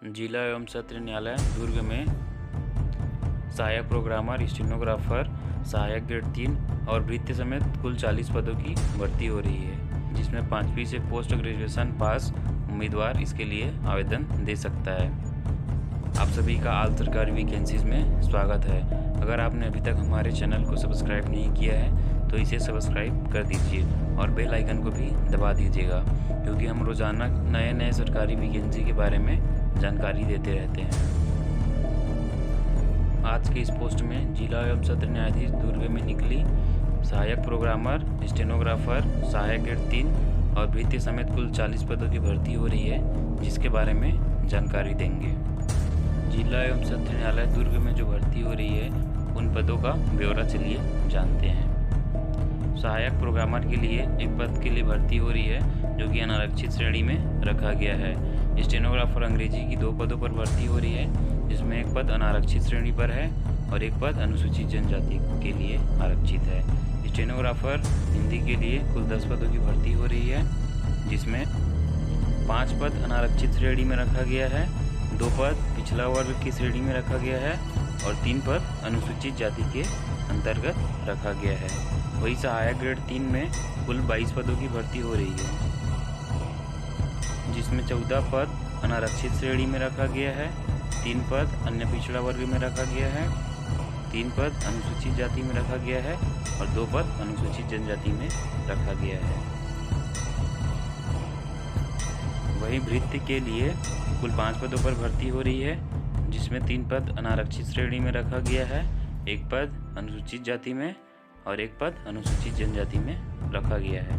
जिला एवं सत्र न्यायालय दुर्ग में सहायक प्रोग्रामर, स्टेनोग्राफर, सहायक ग्रेड 3 और भृत्य समेत कुल 40 पदों की भर्ती हो रही है, जिसमें 5वीं से पोस्ट ग्रेजुएशन पास उम्मीदवार इसके लिए आवेदन दे सकता है। आप सभी का आल सरकारी वैकेंसीज में स्वागत है। अगर आपने अभी तक हमारे चैनल को सब्सक्राइब नहीं किया है तो इसे सब्सक्राइब कर दीजिए और बेल आइकन को भी दबा दीजिएगा, क्योंकि हम रोज़ाना नए सरकारी वैकेंसी के बारे में जानकारी देते रहते हैं। आज के इस पोस्ट में जिला एवं सत्र न्यायाधीश दुर्ग में निकली सहायक प्रोग्रामर, स्टेनोग्राफर, सहायक ग्रेड 3 और भृत्य समेत कुल 40 पदों की भर्ती हो रही है, जिसके बारे में जानकारी देंगे। जिला एवं सत्र न्यायालय दुर्ग में जो भर्ती हो रही है उन पदों का ब्यौरा चलिए जानते हैं। सहायक प्रोग्रामर के लिए एक पद के लिए भर्ती हो रही है, जो कि अनारक्षित श्रेणी में रखा गया है। स्टेनोग्राफर अंग्रेजी की 2 पदों पर भर्ती हो रही है, जिसमें एक पद अनारक्षित श्रेणी पर है और एक पद अनुसूचित जनजाति के लिए आरक्षित है। स्टेनोग्राफर हिंदी के लिए कुल 10 पदों की भर्ती हो रही है, जिसमें 5 पद अनारक्षित श्रेणी में रखा गया है, 2 पद पिछड़ा वर्ग की श्रेणी में रखा गया है और 3 पद अनुसूचित जाति के अंतर्गत रखा गया है। वही सहायक ग्रेड 3 में कुल 22 पदों की भर्ती हो रही है, जिसमें 14 पद अनारक्षित श्रेणी में रखा गया है, 3 पद अन्य पिछड़ा वर्ग में रखा गया है, 3 पद अनुसूचित जाति में रखा गया है और 2 पद अनुसूचित जनजाति में रखा गया है। वही भृत्य के लिए कुल 5 पदों पर भर्ती हो रही है, जिसमें 3 पद अनारक्षित श्रेणी में रखा गया है, 1 पद अनुसूचित जाति में और 1 पद अनुसूचित जनजाति में रखा गया है।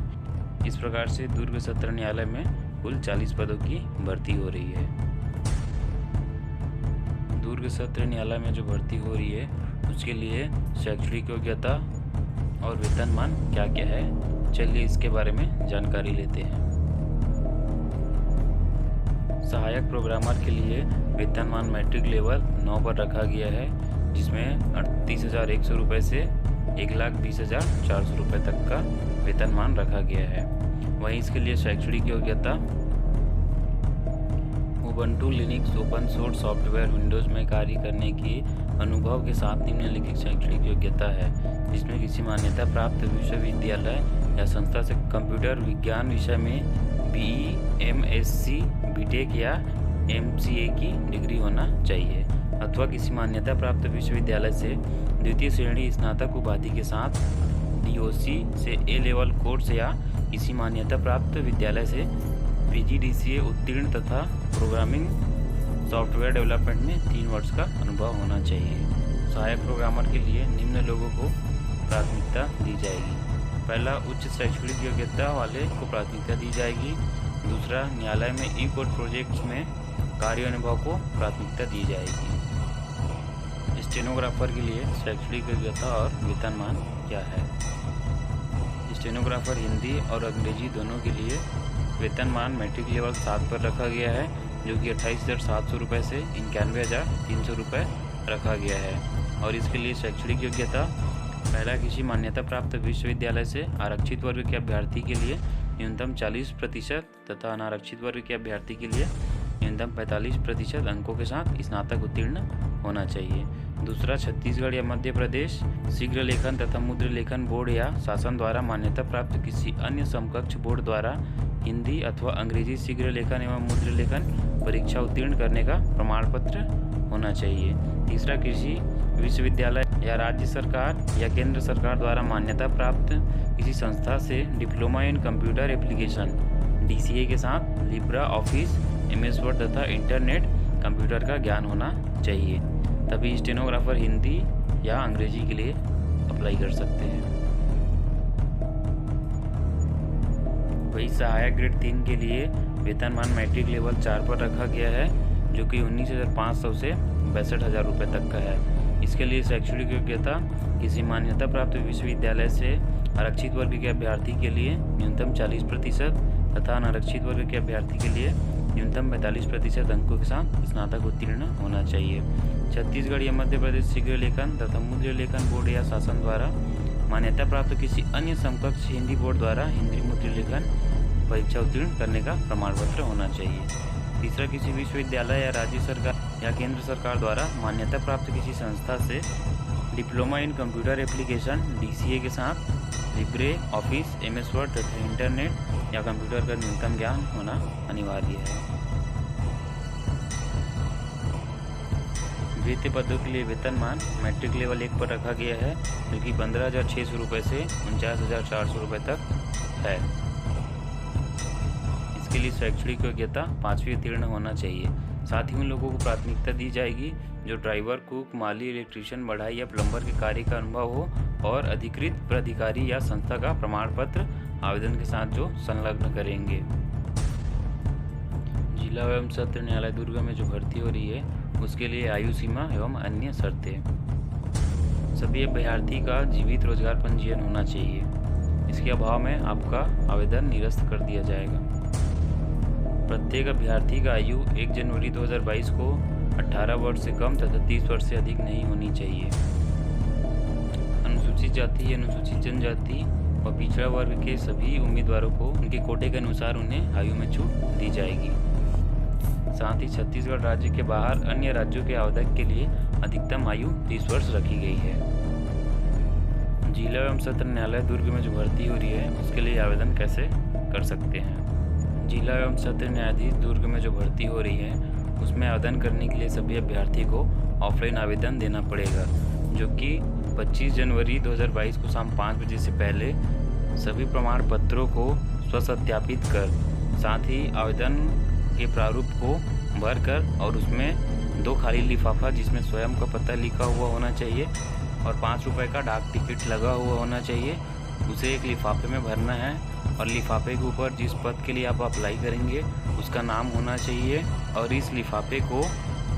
इस प्रकार से दुर्ग सत्र न्यायालय में कुल 40 पदों की भर्ती हो रही है। दुर्ग सत्र न्यायालय में जो भर्ती हो रही है उसके लिए शैक्षणिक योग्यता और वेतनमान क्या क्या है, चलिए इसके बारे में जानकारी लेते हैं। सहायक प्रोग्रामर के लिए वेतनमान मैट्रिक लेवल 9 पर रखा गया है, जिसमें 38,100 रुपये से 1,20,400 रुपये तक का वेतनमान रखा गया है। वहीं इसके लिए शैक्षणिक योग्यता Ubuntu Linux open source software Windows में कार्य करने की अनुभव के साथ निम्नलिखित शैक्षणिक योग्यता है, जिसमें किसी मान्यता प्राप्त विश्वविद्यालय या संस्था से कंप्यूटर विज्ञान विषय में BE, MSc, BTech या MCA की डिग्री होना चाहिए, अथवा किसी मान्यता प्राप्त विश्वविद्यालय से द्वितीय श्रेणी स्नातक उपाधि के साथ DOC से A लेवल कोर्स या किसी मान्यता प्राप्त विद्यालय से PGDCA उत्तीर्ण तथा प्रोग्रामिंग सॉफ्टवेयर डेवलपमेंट में 3 वर्ष का अनुभव होना चाहिए। सहायक प्रोग्रामर के लिए निम्न लोगों को प्राथमिकता दी जाएगी। पहला, उच्च शैक्षणिक योग्यता वाले को प्राथमिकता दी जाएगी। दूसरा, न्यायालय में ई-कोर्ट प्रोजेक्ट्स में कार्य अनुभव को प्राथमिकता दी जाएगी। स्टेनोग्राफर के लिए शैक्षणिक योग्यता और वेतनमान क्या है। स्टेनोग्राफर हिंदी और अंग्रेजी दोनों के लिए वेतनमान मैट्रिक लेवल 7 पर रखा गया है, जो कि 28,700 रुपये से 91,300 रुपये रखा गया है। और इसके लिए शैक्षणिक योग्यता, पहला, किसी मान्यता प्राप्त विश्वविद्यालय से आरक्षित वर्ग के अभ्यर्थी के लिए न्यूनतम 40% तथा अनारक्षित वर्ग के अभ्यर्थी के लिए न्यूनतम 45% अंकों के साथ स्नातक उत्तीर्ण होना चाहिए। दूसरा, छत्तीसगढ़ या मध्य प्रदेश शीघ्र लेखन तथा मुद्र लेखन बोर्ड या शासन द्वारा मान्यता प्राप्त किसी अन्य समकक्ष बोर्ड द्वारा हिंदी अथवा अंग्रेजी शीघ्र लेखन एवं मुद्र लेखन परीक्षा उत्तीर्ण करने का प्रमाण पत्र होना चाहिए। तीसरा, कृषि विश्वविद्यालय या राज्य सरकार या केंद्र सरकार द्वारा मान्यता प्राप्त किसी संस्था से diploma in computer application DCA के साथ लिब्रा ऑफिस, MS वर्ड तथा इंटरनेट कंप्यूटर का ज्ञान होना चाहिए, तभी स्टेनोग्राफर हिंदी या अंग्रेजी के लिए अप्लाई कर सकते हैं। वही सहायक ग्रेड 3 के लिए वेतनमान मैट्रिक लेवल 4 पर रखा गया है, जो कि 19,500 से 62,000 रुपये तक का है। इसके लिए शैक्षणिक योग्यता, किसी मान्यता प्राप्त विश्वविद्यालय से आरक्षित वर्ग के अभ्यर्थी के लिए न्यूनतम 40% तथा अनारक्षित वर्ग के अभ्यर्थी के लिए न्यूनतम 45% अंकों के साथ स्नातक उत्तीर्ण होना चाहिए। छत्तीसगढ़ या मध्य प्रदेश शीघ्र लेखन तथा मुद्र लेखन बोर्ड या शासन द्वारा मान्यता प्राप्त किसी अन्य समकक्ष हिंदी बोर्ड द्वारा हिंदी मुद्र लेखन परीक्षा उत्तीर्ण करने का प्रमाण पत्र होना चाहिए। तीसरा, किसी विश्वविद्यालय या राज्य सरकार या केंद्र सरकार द्वारा मान्यता प्राप्त किसी संस्था से diploma in computer application DCA के साथ लिब्रे ऑफिस, MS वर्ड तथा इंटरनेट या कंप्यूटर का न्यूनतम ज्ञान होना अनिवार्य है। द्वितीय पदों के लिए वेतनमान मैट्रिक लेवल 1 पर रखा गया है, जो कि 15,600 रुपये से 49,400 रुपये तक है। इसके लिए शैक्षणिक योग्यता 5वीं उत्तीर्ण होना चाहिए। साथ ही उन लोगों को प्राथमिकता दी जाएगी जो ड्राइवर, कुक, माली, इलेक्ट्रीशियन, बढ़ाई या प्लम्बर के कार्य का अनुभव हो और अधिकृत प्राधिकारी या संस्था का प्रमाण पत्र आवेदन के साथ जो संलग्न करेंगे। जिला एवं सत्र न्यायालय दुर्ग में जो भर्ती हो रही है उसके लिए आयु सीमा एवं अन्य शर्तें। सभी अभ्यर्थी का जीवित रोजगार पंजीयन होना चाहिए। इसके अभाव में आपका आवेदन निरस्त कर दिया जाएगा। प्रत्येक अभ्यर्थी का आयु 1 जनवरी 2022 को 18 वर्ष से कम तथा 30 वर्ष से अधिक नहीं होनी चाहिए। अनुसूचित जाति, अनुसूचित जनजाति व पिछड़ा वर्ग के सभी उम्मीदवारों को उनके कोटे के अनुसार उन्हें आयु में छूट दी जाएगी। साथ ही छत्तीसगढ़ राज्य के बाहर अन्य राज्यों के आवेदक के लिए अधिकतम आयु 30 वर्ष रखी गई है। जिला एवं सत्र न्यायालय दुर्ग में जो भर्ती हो रही है उसके लिए आवेदन कैसे कर सकते हैं। जिला एवं सत्र न्यायाधीश दुर्ग में जो भर्ती हो रही है उसमें आवेदन करने के लिए सभी अभ्यर्थी को ऑफलाइन आवेदन देना पड़ेगा, जो कि 25 जनवरी 2022 को शाम 5 बजे से पहले सभी प्रमाण पत्रों को स्वसत्यापित कर, साथ ही आवेदन के प्रारूप को भरकर और उसमें 2 खाली लिफाफा जिसमें स्वयं का पता लिखा हुआ होना चाहिए और 5 रुपये का डाक टिकट लगा हुआ होना चाहिए, उसे एक लिफाफे में भरना है और लिफाफे के ऊपर जिस पद के लिए आप अप्लाई करेंगे उसका नाम होना चाहिए और इस लिफाफे को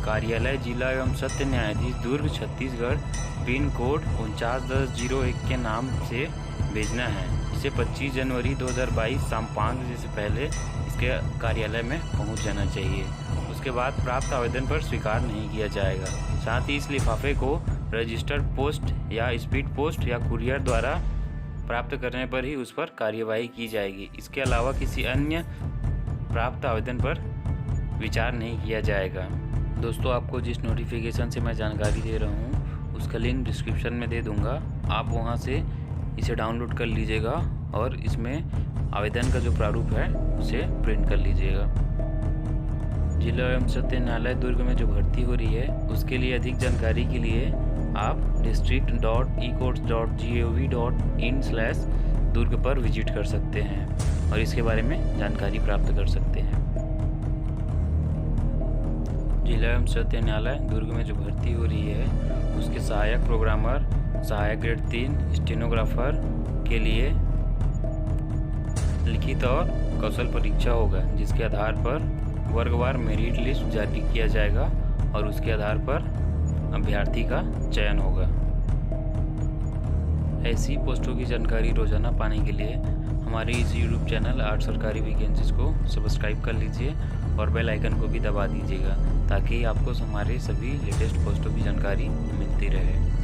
कार्यालय जिला एवं सत्र न्यायाधीश दुर्ग छत्तीसगढ़ पिन कोड 491001 के नाम से भेजना है, जिसे 25 जनवरी 2022 शाम 5 बजे से पहले इसके कार्यालय में पहुंच जाना चाहिए। उसके बाद प्राप्त आवेदन पर स्वीकार नहीं किया जाएगा। साथ ही इस लिफाफे को रजिस्टर्ड पोस्ट या स्पीड पोस्ट या कुरियर द्वारा प्राप्त करने पर ही उस पर कार्यवाही की जाएगी। इसके अलावा किसी अन्य प्राप्त आवेदन पर विचार नहीं किया जाएगा। दोस्तों, आपको जिस नोटिफिकेशन से मैं जानकारी दे रहा हूँ उसका लिंक डिस्क्रिप्शन में दे दूँगा, आप वहाँ से इसे डाउनलोड कर लीजिएगा और इसमें आवेदन का जो प्रारूप है उसे प्रिंट कर लीजिएगा। जिला एवं सत्र न्यायालय दुर्ग में जो भर्ती हो रही है उसके लिए अधिक जानकारी के लिए आप district.ecourts.gov.in/दुर्ग पर विजिट कर सकते हैं और इसके बारे में जानकारी प्राप्त कर सकते हैं। जिला एवं सत्र न्यायालय दुर्ग में जो भर्ती हो रही है उसके सहायक प्रोग्रामर, सहायक ग्रेड 3 स्टेनोग्राफर के लिए लिखित और कौशल परीक्षा होगा, जिसके आधार पर वर्गवार मेरिट लिस्ट जारी किया जाएगा और उसके आधार पर अभ्यर्थी का चयन होगा। ऐसी पोस्टों की जानकारी रोजाना पाने के लिए हमारे इस YouTube चैनल 8 सरकारी वैकेंसीज को सब्सक्राइब कर लीजिए और बेल आइकन को भी दबा दीजिएगा, ताकि आपको हमारे सभी लेटेस्ट पोस्टों की जानकारी मिलती रहे।